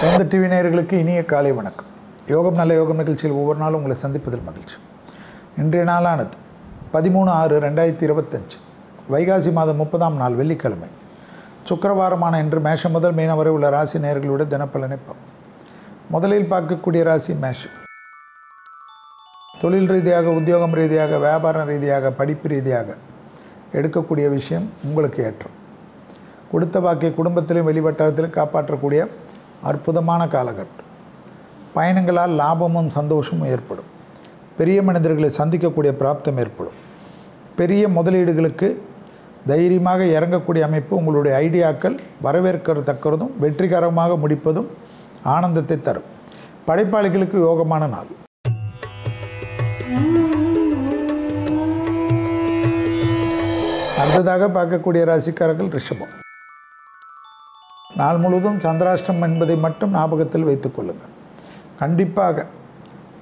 இந்த டிவி நேயர்களுக்கு இனிய காலை வணக்கம். யோகம் நல்ல யோகம் நிகழ்ச்சியில் ஒவ்வொரு நாளும் உங்களை சந்திப்பதில் மகிழ்ச்சி. இன்றைய நாளானது 13/6/2025 வைகாசி மாதம் 30ஆம் நாள் வெள்ளிக்கிழமை. சுக்கிரவாரமான இன்று மேஷம் முதல் மீனம் வரை உள்ள ராசி நேயர்களுடைய தினப்பலனை பார்ப்போம். முதலில் பார்க்கக்கூடிய ராசி மேஷம். தொழில் ரீதியாக, உத்தியோகம் ரீதியாக, வியாபாரம் ரீதியாக, படிப்பு ரீதியாக எடுக்கக்கூடிய விஷயம் உங்களுக்கு ஏற்றம். கொடுத்த வாக்கை குடும்பத்திலும் வெளிவட்டாரத்திலும் காப்பாற்றக்கூடிய அற்புதமான காலகட்டம். பயணங்களால் லாபமும் சந்தோஷமும் ஏற்படும். பெரிய மனிதர்களை சந்திக்கக்கூடிய பிராப்தம் ஏற்படும். பெரிய முதலீடுகளுக்கு தைரியமாக இறங்கக்கூடிய அமைப்பு. உங்களுடைய ஐடியாக்கள் வரவேற்கத்தக்கதும் வெற்றிகரமாக முடிப்பதும் ஆனந்தத்தை தரும். படைப்பாளிகளுக்கு யோகமான நாள். அடுத்ததாக பார்க்கக்கூடிய ராசிக்காரர்கள் ரிஷபம். நாள் முழுவதும் சந்திராஷ்டம் என்பதை மட்டும் ஞாபகத்தில் வைத்துக் கொள்ளுங்கள். கண்டிப்பாக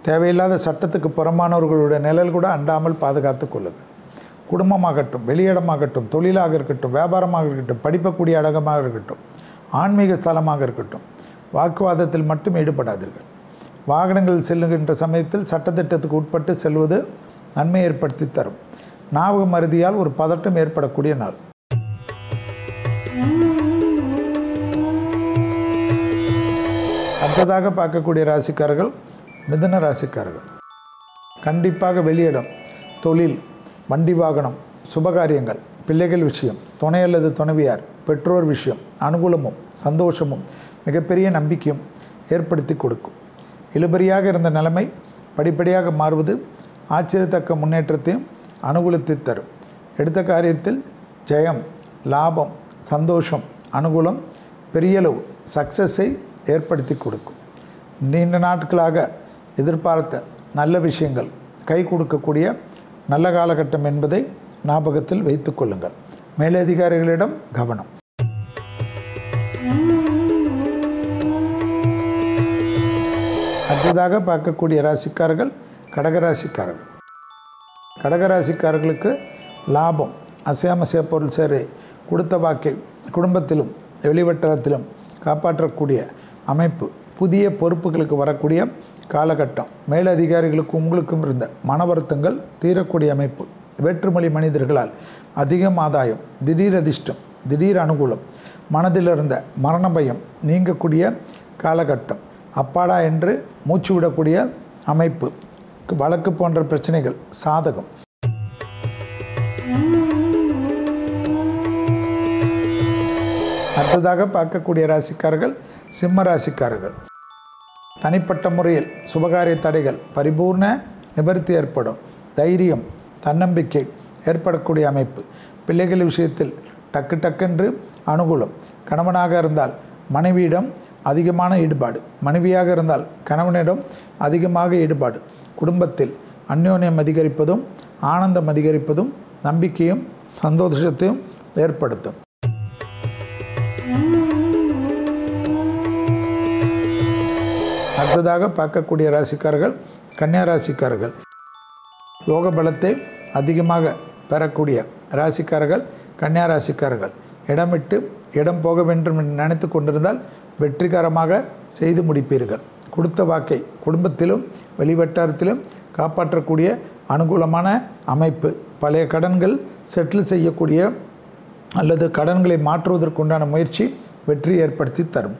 தேவையில்லாத சட்டத்துக்கு புறமானவர்களுடைய நிழல் கூட அண்டாமல் பாதுகாத்து கொள்ளுங்கள். குடும்பமாகட்டும், வெளியிடமாகட்டும், தொழிலாக இருக்கட்டும், வியாபாரமாக இருக்கட்டும், படிக்கக்கூடிய இடமாக இருக்கட்டும், ஆன்மீக ஸ்தலமாக இருக்கட்டும், வாக்குவாதத்தில் மட்டும் ஈடுபடாதீர்கள். வாகனங்கள் செல்லுகின்ற சமயத்தில் சட்டத்திட்டத்துக்கு உட்பட்டு செல்வது நன்மை ஏற்படுத்தி தரும். ஞாபக மருதியால் ஒரு பதட்டம் ஏற்படக்கூடிய நாள். அடுத்ததாக பார்க்கக்கூடிய ராசிக்காரர்கள் மிதுன ராசிக்காரர்கள். கண்டிப்பாக வெளியிடம், தொழில், வண்டி வாகனம், சுபகாரியங்கள், பிள்ளைகள் விஷயம், துணை அல்லது துணைவியார், பெற்றோர் விஷயம் அனுகூலமும் சந்தோஷமும் மிகப்பெரிய நம்பிக்கையும் ஏற்படுத்தி கொடுக்கும். இழுபறியாக இருந்த நிலைமை படிப்படியாக மாறுவது ஆச்சரியத்தக்க முன்னேற்றத்தையும் அனுகூலத்தை தரும். எடுத்த காரியத்தில் ஜெயம், லாபம், சந்தோஷம், அனுகூலம், பெரியளவு சக்ஸஸை ஏற்படுத்தி கொடுக்கும். நீண்ட நாட்களாக எதிர்பார்த்த நல்ல விஷயங்கள் கை கொடுக்கக்கூடிய நல்ல காலகட்டம் என்பதை ஞாபகத்தில் வைத்துக் கொள்ளுங்கள். மேலதிகாரிகளிடம் கவனம். அடுத்ததாக பார்க்கக்கூடிய ராசிக்காரர்கள் கடகராசிக்காரர்கள். கடகராசிக்காரர்களுக்கு லாபம், அசையாமசைய பொருள் சேரை, கொடுத்த வாக்கை குடும்பத்திலும் வெளிவட்டாரத்திலும் காப்பாற்றக்கூடிய அமைப்பு. புதிய பொறுப்புகளுக்கு வரக்கூடிய காலகட்டம். மேலதிகாரிகளுக்கு உங்களுக்கும் இருந்த மன வருத்தங்கள் தீரக்கூடிய அமைப்பு. வேற்றுமொழி மனிதர்களால் அதிகம் ஆதாயம், திடீர் அதிர்ஷ்டம், திடீர் அனுகூலம், மனதில் இருந்த மரண பயம் நீங்கக்கூடிய காலகட்டம். அப்பாடா என்று மூச்சு விடக்கூடிய அமைப்பு. வழக்கு போன்ற பிரச்சனைகள் சாதகம். அடுத்ததாக பார்க்கக்கூடிய ராசிக்காரர்கள் சிம்ம ராசிக்காரர்கள். தனிப்பட்ட முறையில் சுபகாரிய தடைகள் பரிபூர்ண நிவர்த்தி ஏற்படும். தைரியம், தன்னம்பிக்கை ஏற்படக்கூடிய அமைப்பு. பிள்ளைகள் விஷயத்தில் டக்கு டக்கென்று அனுகூலம். கணவனாக இருந்தால் மனைவியிடம் அதிகமான ஈடுபாடு, மனைவியாக இருந்தால் கணவனிடம் அதிகமாக ஈடுபாடு. குடும்பத்தில் அந்யோன்யம் அதிகரிப்பதும் ஆனந்தம் அதிகரிப்பதும் நம்பிக்கையும் சந்தோஷத்தையும் ஏற்படுத்தும். அடுத்ததாக பார்க்கக்கூடிய ராசிக்காரர்கள் கன்னியா ராசிக்காரர்கள். யோக பலத்தை அதிகமாக பெறக்கூடிய ராசிக்காரர்கள் கன்னியா ராசிக்காரர்கள். இடமிட்டு இடம் போக வேண்டும் என்று நினைத்து கொண்டிருந்தால் வெற்றிகரமாக செய்து முடிப்பீர்கள். கொடுத்த வாக்கை குடும்பத்திலும் வெளிவட்டாரத்திலும் காப்பாற்றக்கூடிய அனுகூலமான அமைப்பு. பழைய கடன்கள் செட்டில் செய்யக்கூடிய அல்லது கடன்களை மாற்றுவதற்குண்டான முயற்சி வெற்றி ஏற்படுத்தி தரும்.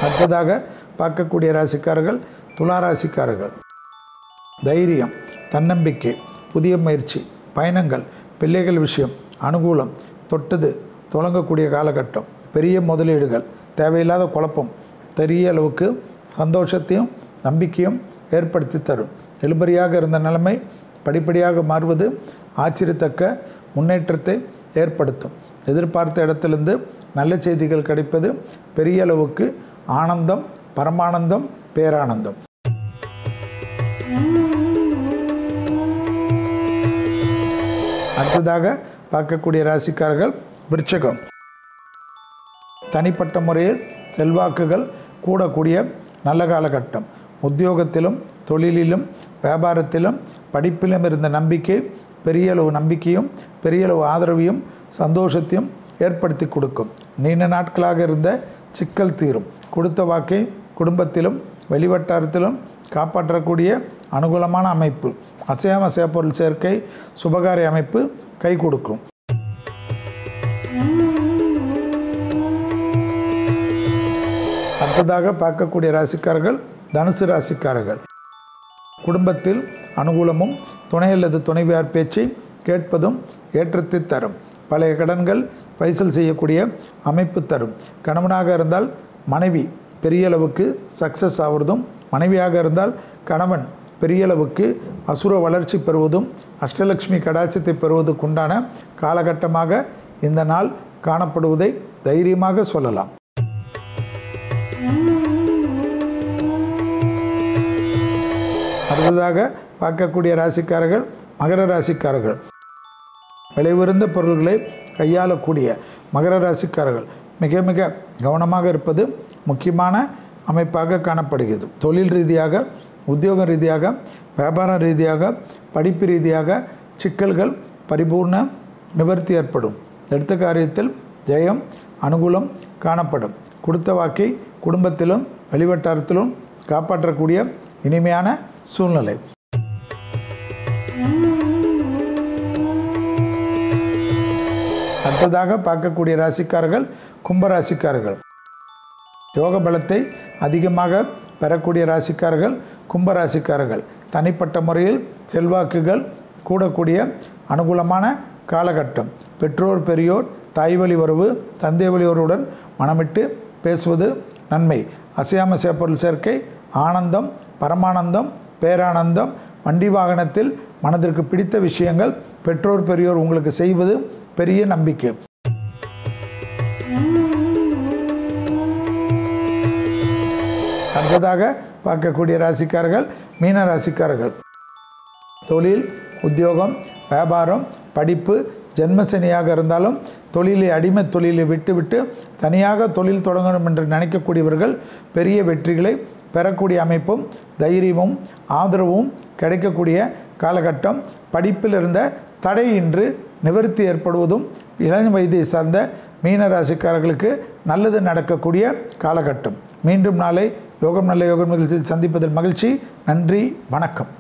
அடுத்ததாக பார்க்கக்கூடிய ராசிக்காரர்கள் துலா ராசிக்காரர்கள். தைரியம், தன்னம்பிக்கை, புதிய முயற்சி, பயணங்கள், பிள்ளைகள் விஷயம் அனுகூலம், தொட்டது தொடங்கக்கூடிய காலகட்டம். பெரிய முதலீடுகள், தேவையில்லாத குழப்பம் பெரிய அளவுக்கு சந்தோஷத்தையும் நம்பிக்கையும் ஏற்படுத்தி தரும். இழுபறியாக இருந்த நிலைமை படிப்படியாக மாறுவது ஆச்சரியத்தக்க முன்னேற்றத்தை ஏற்படுத்தும். எதிர்பார்த்த இடத்திலிருந்து நல்ல செய்திகள் கிடைப்பது பெரிய அளவுக்கு ஆனந்தம், பரமானந்தம், பேரானந்தம். அடுத்ததாக பார்க்கக்கூடிய ராசிக்காரர்கள் விருச்சிகம். தனிப்பட்ட முறையில் செல்வாக்குகள் கூடக்கூடிய நல்ல காலகட்டம். உத்தியோகத்திலும் தொழிலிலும் வியாபாரத்திலும் படிப்பிலும் இருந்த நம்பிக்கை பெரிய அளவு நம்பிக்கையும் பெரிய அளவு ஆதரவையும் சந்தோஷத்தையும் ஏற்படுத்தி கொடுக்கும். நீண்ட நாட்களாக இருந்த சிக்கல் தீரும். கொடுத்த வாக்கை குடும்பத்திலும் வெளிவட்டாரத்திலும் காப்பாற்றக்கூடிய அனுகூலமான அமைப்பு. அசையாம பொருள் சேர்க்கை சுபகாரிய அமைப்பு கை கொடுக்கும். அடுத்ததாக பார்க்கக்கூடிய ராசிக்காரர்கள் தனுசு ராசிக்காரர்கள். குடும்பத்தில் அனுகூலமும் துணை அல்லது துணைவியார் பேச்சை கேட்பதும் ஏற்றத்தை தரும். பழைய கடன்கள் பைசல் செய்யக்கூடிய அமைப்பு தரும். கணவனாக இருந்தால் மனைவி பெரிய அளவுக்கு சக்ஸஸ் ஆவதும், மனைவியாக இருந்தால் கணவன் பெரிய அளவுக்கு அசுர வளர்ச்சி பெறுவதும், அஷ்டலட்சுமி கடாட்சத்தை பெறுவதற்குண்டான காலகட்டமாக இந்த நாள் காணப்படுவதை தைரியமாக சொல்லலாம். அடுத்ததாக பார்க்கக்கூடிய ராசிக்காரர்கள் மகர ராசிக்காரர்கள். விலையுயர்ந்த பொருள்களை கையாளக்கூடிய மகர ராசிக்காரர்கள் மிக மிக கவனமாக இருப்பது முக்கியமான அமைப்பாக காணப்படுகிறது. தொழில் ரீதியாக, உத்தியோக ரீதியாக, வியாபார ரீதியாக, படிப்பு ரீதியாக சிக்கல்கள் பரிபூர்ண நிவர்த்தி ஏற்படும். எடுத்த காரியத்தில் ஜெயம் அனுகூலம் காணப்படும். கொடுத்த வாக்கை குடும்பத்திலும் வெளிவட்டாரத்திலும் காப்பாற்றக்கூடிய இனிமையான சூழ்நிலை. அடுத்ததாக பார்க்கக்கூடிய ராசிக்காரர்கள் கும்பராசிக்காரர்கள். யோக பலத்தை அதிகமாக பெறக்கூடிய ராசிக்காரர்கள் கும்பராசிக்காரர்கள். தனிப்பட்ட முறையில் செல்வாக்குகள் கூடக்கூடிய அனுகூலமான காலகட்டம். பெற்றோர் பெரியோர் தாய் வழி உறவு தந்தை வழியோருடன் மனமிட்டு பேசுவது நன்மை. அசையாம பொருள் சேர்க்கை ஆனந்தம் பரமானந்தம் பேரானந்தம். வண்டி வாகனத்தில் மனதிற்கு பிடித்த விஷயங்கள் பெற்றோர் பெரியோர் உங்களுக்கு செய்வது பெரிய நம்பிக்கை. அடுத்ததாக பார்க்கக்கூடிய ராசிக்காரர்கள் மீன ராசிக்காரர்கள். தொழில் உத்தியோகம் வியாபாரம் படிப்பு ஜென்மசனியாக இருந்தாலும் தொழிலை அடிமை தொழிலை விட்டுவிட்டு தனியாக தொழில் தொடங்கணும் என்று நினைக்கக்கூடியவர்கள் பெரிய வெற்றிகளை பெறக்கூடிய அமைப்பும் தைரியமும் ஆதரவும் கிடைக்கக்கூடிய காலகட்டம். படிப்பில் இருந்த தடையின்றி நிவர்த்தி ஏற்படுவதும் இளம் வயதை சார்ந்த மீன ராசிக்காரர்களுக்கு நல்லது நடக்கக்கூடிய காலகட்டம். மீண்டும் நாளை யோகம் நல்ல யோகம் நிகழ்ச்சியில் சந்திப்பதில் மகிழ்ச்சி. நன்றி, வணக்கம்.